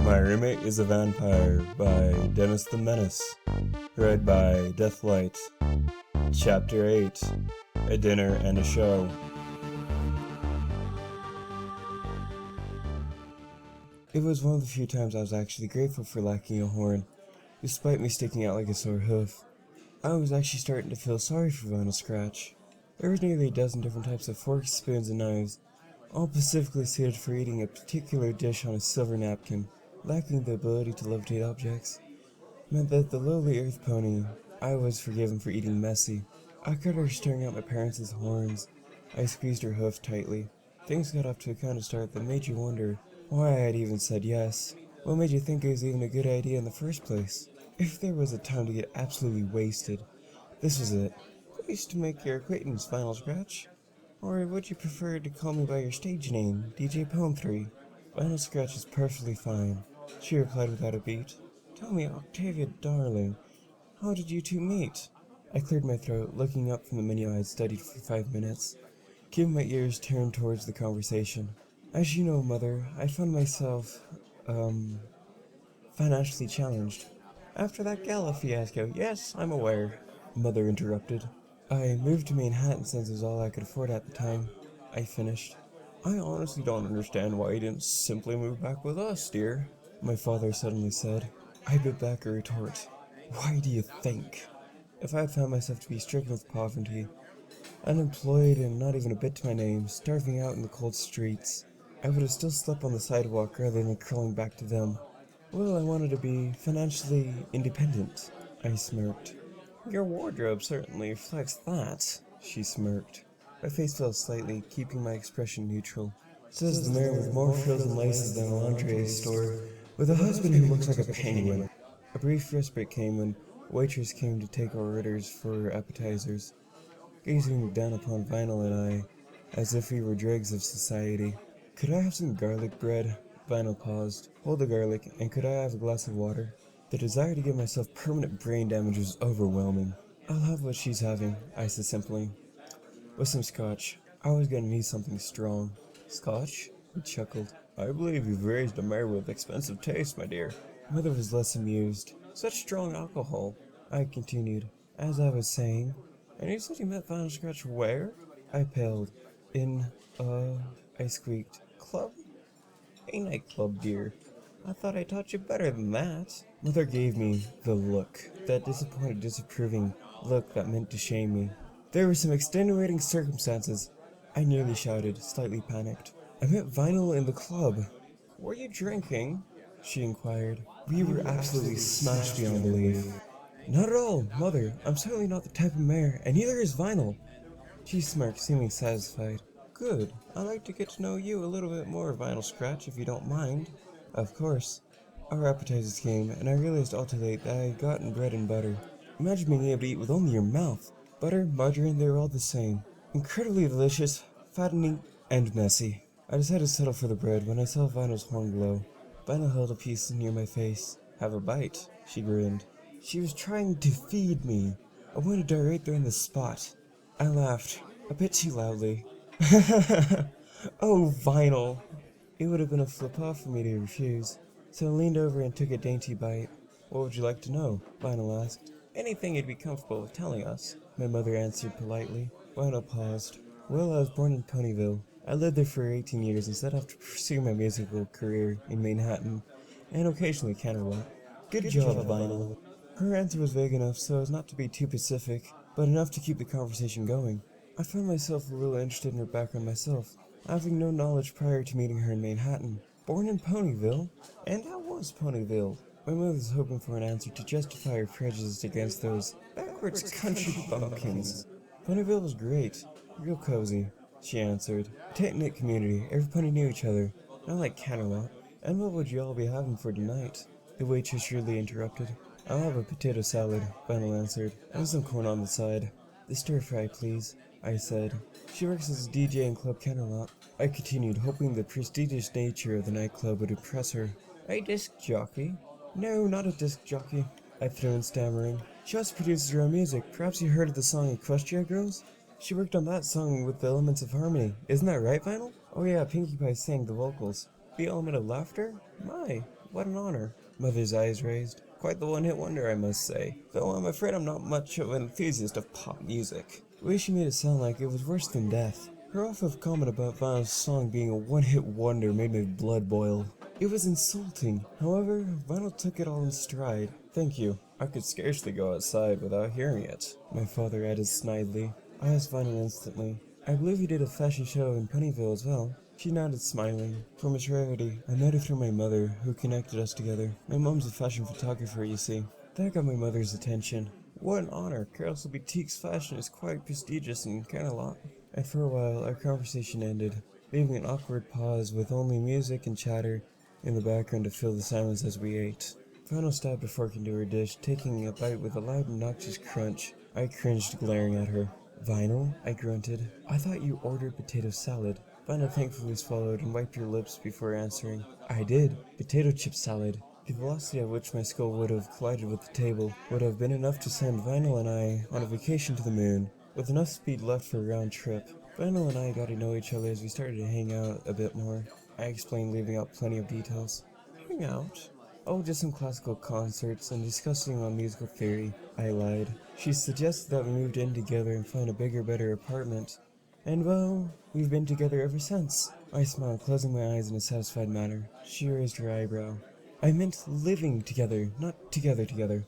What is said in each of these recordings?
My Roommate is a Vampire by Dennis the Menace. Read by Deathlight. Chapter 8. A Dinner and a Show. It was one of the few times I was actually grateful for lacking a horn, despite me sticking out like a sore hoof. I was actually starting to feel sorry for Vinyl Scratch. There was nearly a dozen different types of forks, spoons, and knives, all specifically suited for eating a particular dish on a silver napkin. Lacking the ability to levitate objects meant that the lowly earth pony I was forgiven for eating messy. I caught her staring at my parents' horns. I squeezed her hoof tightly. Things got off to a kind of start that made you wonder why I had even said yes. What made you think it was even a good idea in the first place? If there was a time to get absolutely wasted, this was it. Pleased to make your acquaintance, Vinyl Scratch. Or would you prefer to call me by your stage name, DJ Poem 3? Vinyl Scratch is perfectly fine, she replied without a beat. Tell me, Octavia, darling, how did you two meet? I cleared my throat, looking up from the menu I had studied for 5 minutes, keeping my ears turned towards the conversation. As you know, Mother, I found myself, financially challenged. After that gala fiasco, yes, I'm aware, Mother interrupted. I moved to Manhattan since it was all I could afford at the time, I finished. I honestly don't understand why you didn't simply move back with us, dear, my father suddenly said. I bit back a retort. Why do you think? If I had found myself to be stricken with poverty, unemployed and not even a bit to my name, starving out in the cold streets, I would have still slept on the sidewalk rather than crawling back to them. Well, I wanted to be financially independent, I smirked. Your wardrobe certainly reflects that, she smirked. My face fell slightly, keeping my expression neutral. Says the mayor with more frills and laces than a lingerie store, with a husband who looks like a penguin. A brief respite came when a waitress came to take our orders for appetizers, gazing down upon Vinyl and I, as if we were dregs of society. Could I have some garlic bread? Vinyl paused. Hold the garlic, and could I have a glass of water? The desire to give myself permanent brain damage was overwhelming. I'll have what she's having, I said simply. With some scotch. I was gonna need something strong. Scotch? He chuckled. I believe you've raised a mare with expensive taste, my dear. Mother was less amused. Such strong alcohol, I continued. As I was saying. And you said you met Vinyl Scratch where? I paled. In, I squeaked. Club? A nightclub, dear. I thought I taught you better than that. Mother gave me the look. That disappointed, disapproving look that meant to shame me. There were some extenuating circumstances, I nearly shouted, slightly panicked. I met Vinyl in the club. Were you drinking? She inquired. We were absolutely smashed beyond belief. Not at all, Mother. I'm certainly not the type of mare, and neither is Vinyl. She smirked, seeming satisfied. Good. I'd like to get to know you a little bit more, Vinyl Scratch, if you don't mind. Of course. Our appetizers came, and I realized all too late that I had gotten bread and butter. Imagine being able to eat with only your mouth. Butter, margarine, they were all the same. Incredibly delicious, fattening, and messy. I decided to settle for the bread when I saw Vinyl's horn glow. Vinyl held a piece near my face. Have a bite, she grinned. She was trying to feed me. I wanted to die right there in the spot. I laughed, a bit too loudly. Oh, Vinyl! It would have been a flip-off for me to refuse, so I leaned over and took a dainty bite. What would you like to know? Vinyl asked. Anything you'd be comfortable with telling us, my mother answered politely. Vinyl paused. Well, I was born in Ponyville. I lived there for 18 years and set off to pursue my musical career in Manhattan, and occasionally Canterlot. Good job, Vinyl. Her answer was vague enough so as not to be too specific, but enough to keep the conversation going. I found myself a little interested in her background myself, having no knowledge prior to meeting her in Manhattan. Born in Ponyville? And how was Ponyville? My mother was hoping for an answer to justify her prejudice against those backwards country bumpkins. Ponyville was great, real cozy, she answered. A tight-knit community, everybody knew each other, not like Canterlot. And what would you all be having for tonight? The waitress rudely interrupted. I'll have a potato salad, Vinyl answered, and some corn on the side. The stir-fry, please, I said. She works as a DJ in Club Canterlot. I continued, hoping the prestigious nature of the nightclub would impress her. A disc jockey? No, not a disc jockey, I threw in, stammering. She also produces her own music. Perhaps you heard of the song Equestria Girls? She worked on that song with the Elements of Harmony. Isn't that right, Vinyl? Oh yeah, Pinkie Pie sang the vocals. The Element of Laughter? My, What an honor. Mother's eyes raised. Quite the one-hit wonder, I must say. Though I'm afraid I'm not much of an enthusiast of pop music. The way she made it sound like it was worse than death. Her off-of comment about Vinyl's song being a one-hit wonder made my blood boil. It was insulting. However, Vinyl took it all in stride. Thank you. I could scarcely go outside without hearing it, my father added snidely. I asked Vinyl instantly. I believe you did a fashion show in Ponyville as well. She nodded, smiling. From its rarity, I met her through my mother, who connected us together. My mom's a fashion photographer, you see. That got my mother's attention. What an honor. Carousel Boutique's fashion is quite prestigious and kinda lot. And for a while, our conversation ended, leaving an awkward pause with only music and chatter in the background to fill the silence as we ate. Vinyl stabbed a fork into her dish, taking a bite with a loud, obnoxious crunch. I cringed, glaring at her. Vinyl? I grunted. I thought you ordered potato salad. Vinyl thankfully swallowed and wiped her lips before answering. I did. Potato chip salad. The velocity at which my skull would have collided with the table would have been enough to send Vinyl and I on a vacation to the moon, with enough speed left for a round trip. Vinyl and I got to know each other as we started to hang out a bit more. I explained, leaving out plenty of details. Hang out? Oh, just some classical concerts and discussing on musical theory. I lied. She suggested that we moved in together and find a bigger, better apartment. And well, we've been together ever since. I smiled, closing my eyes in a satisfied manner. She raised her eyebrow. I meant living together, not together.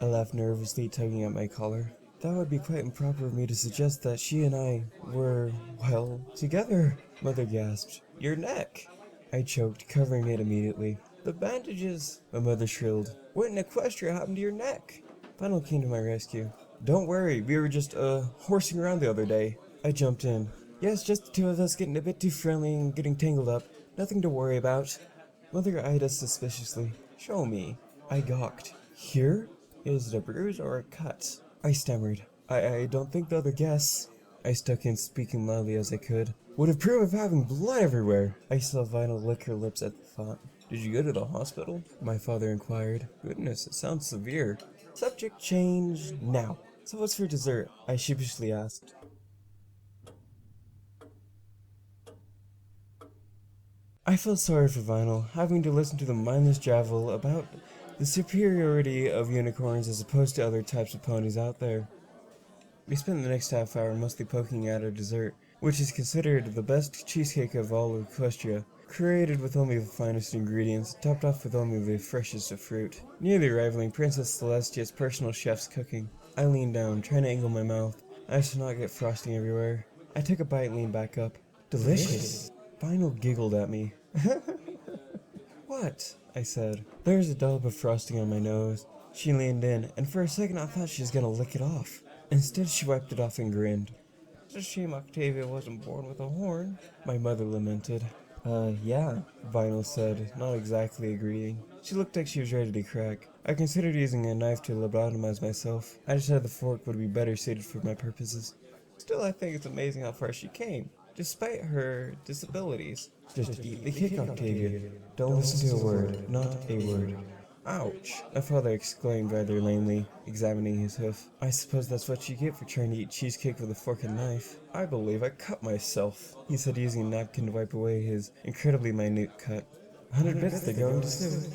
I laughed nervously, tugging at my collar. That would be quite improper of me to suggest that she and I were, well, together. Mother gasped. Your neck! I choked, covering it immediately. The bandages, my mother shrilled. What in Equestria happened to your neck? Vinyl came to my rescue. Don't worry, we were just, horsing around the other day. I jumped in. Yes, just the two of us getting a bit too friendly and getting tangled up. Nothing to worry about. Mother eyed us suspiciously. Show me. I gawked. Here? Is it a bruise or a cut? I stammered. I don't think the other guess. I stuck in, speaking loudly as I could. Would approve of having blood everywhere. I saw Vinyl lick her lips at the thought. Did you go to the hospital? My father inquired. Goodness, it sounds severe. Subject change now. So what's for dessert? I sheepishly asked. I felt sorry for Vinyl, having to listen to the mindless javel about the superiority of unicorns as opposed to other types of ponies out there. We spent the next half hour mostly poking at our dessert, which is considered the best cheesecake of all of Equestria, created with only the finest ingredients, topped off with only the freshest of fruit, nearly rivaling Princess Celestia's personal chef's cooking. I leaned down, trying to angle my mouth, as to not get frosting everywhere. I took a bite and leaned back up. Delicious! Vinyl giggled at me. What? I said. There's a dollop of frosting on my nose. She leaned in, and for a second I thought she was gonna lick it off. Instead, she wiped it off and grinned. It's a shame Octavia wasn't born with a horn, my mother lamented. Yeah, Vinyl said, not exactly agreeing. She looked like she was ready to crack. I considered using a knife to lobotomize myself. I decided the fork would be better suited for my purposes. Still, I think it's amazing how far she came, despite her disabilities. Just eat the cake, Octavia. Don't listen to a word, not a word. Ouch, my father exclaimed rather lamely, examining his hoof. I suppose that's what you get for trying to eat cheesecake with a fork and knife. I believe I cut myself, he said, using a napkin to wipe away his incredibly minute cut. 100 bits they're going to soon.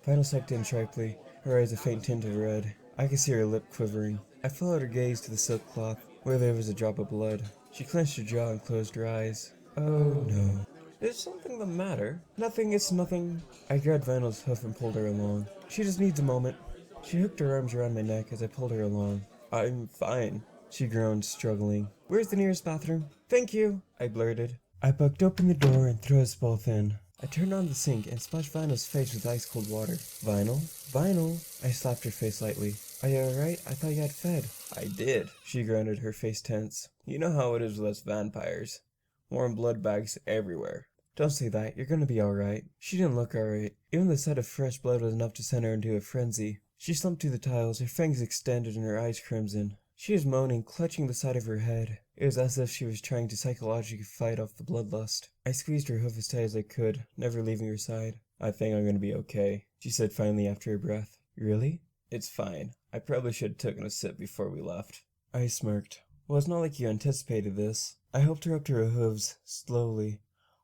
Vinyl sucked in sharply, her eyes a faint tint of red. I could see her lip quivering. I followed her gaze to the silk cloth, where there was a drop of blood. She clenched her jaw and closed her eyes. Oh no. Is something the matter? Nothing, it's nothing. I grabbed Vinyl's hoof and pulled her along. She just needs a moment. She hooked her arms around my neck as I pulled her along. I'm fine, she groaned, struggling. Where's the nearest bathroom? Thank you, I blurted. I bucked open the door and threw us both in. I turned on the sink and splashed Vinyl's face with ice-cold water. Vinyl? Vinyl? I slapped her face lightly. Are you alright? I thought you had fed. I did, she grunted, her face tense. You know how it is with us vampires. Warm blood bags everywhere. Don't say that, you're gonna be alright. She didn't look alright. Even the sight of fresh blood was enough to send her into a frenzy. She slumped to the tiles, her fangs extended and her eyes crimson. She was moaning, clutching the side of her head. It was as if she was trying to psychologically fight off the bloodlust. I squeezed her hoof as tight as I could, never leaving her side. I think I'm gonna be okay, she said finally after her breath. Really? It's fine. I probably should have taken a sip before we left. I smirked. Well, it's not like you anticipated this. I helped her up to her hooves, slowly,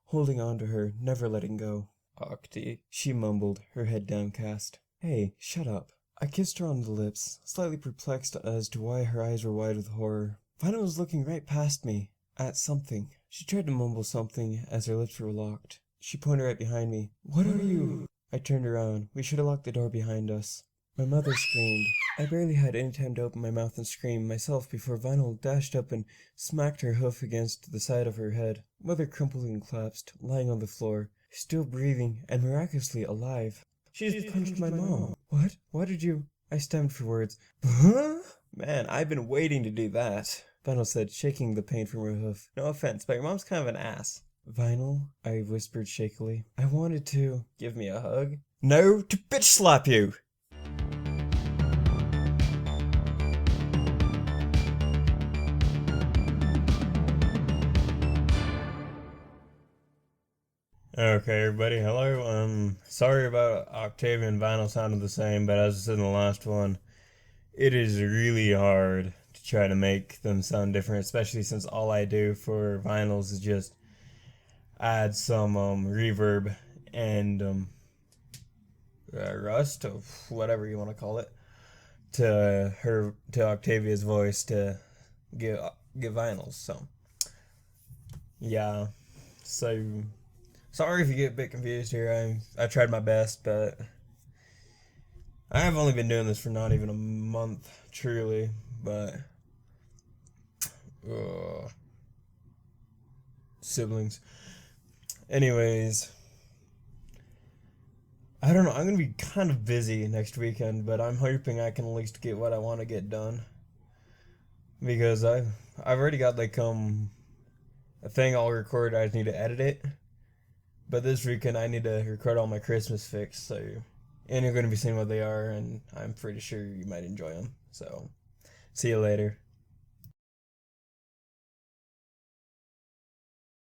holding on to her, never letting go. Octi, she mumbled, her head downcast. Hey, shut up. I kissed her on the lips, slightly perplexed as to why her eyes were wide with horror. Vina was looking right past me, at something. She tried to mumble something as her lips were locked. She pointed right behind me. What are you? I turned around. We should have locked the door behind us. My mother screamed. I barely had any time to open my mouth and scream myself before Vinyl dashed up and smacked her hoof against the side of her head. Mother crumpled and collapsed, lying on the floor, still breathing and miraculously alive. She just punched my mom. What? What did you? I stammered for words. Huh? Man, I've been waiting to do that, Vinyl said, shaking the pain from her hoof. No offense, but your mom's kind of an ass. Vinyl, I whispered shakily. I wanted to. Give me a hug? No, to bitch slap you! Okay, everybody, hello. Sorry about Octavia and Vinyl sounding the same, but as I said in the last one, it is really hard to try to make them sound different, especially since all I do for vinyls is just add some reverb and rust, or whatever you want to call it, to Octavia's voice to give vinyls. So yeah, so sorry if you get a bit confused here. I tried my best, but I have only been doing this for not even a month, truly. But siblings. Anyways, I don't know. I'm gonna be kind of busy next weekend, but I'm hoping I can at least get what I want to get done, because I've already got like a thing I'll record. I just need to edit it. But this weekend I need to record all my Christmas fix, and you're gonna be seeing what they are, and I'm pretty sure you might enjoy them. So, see you later.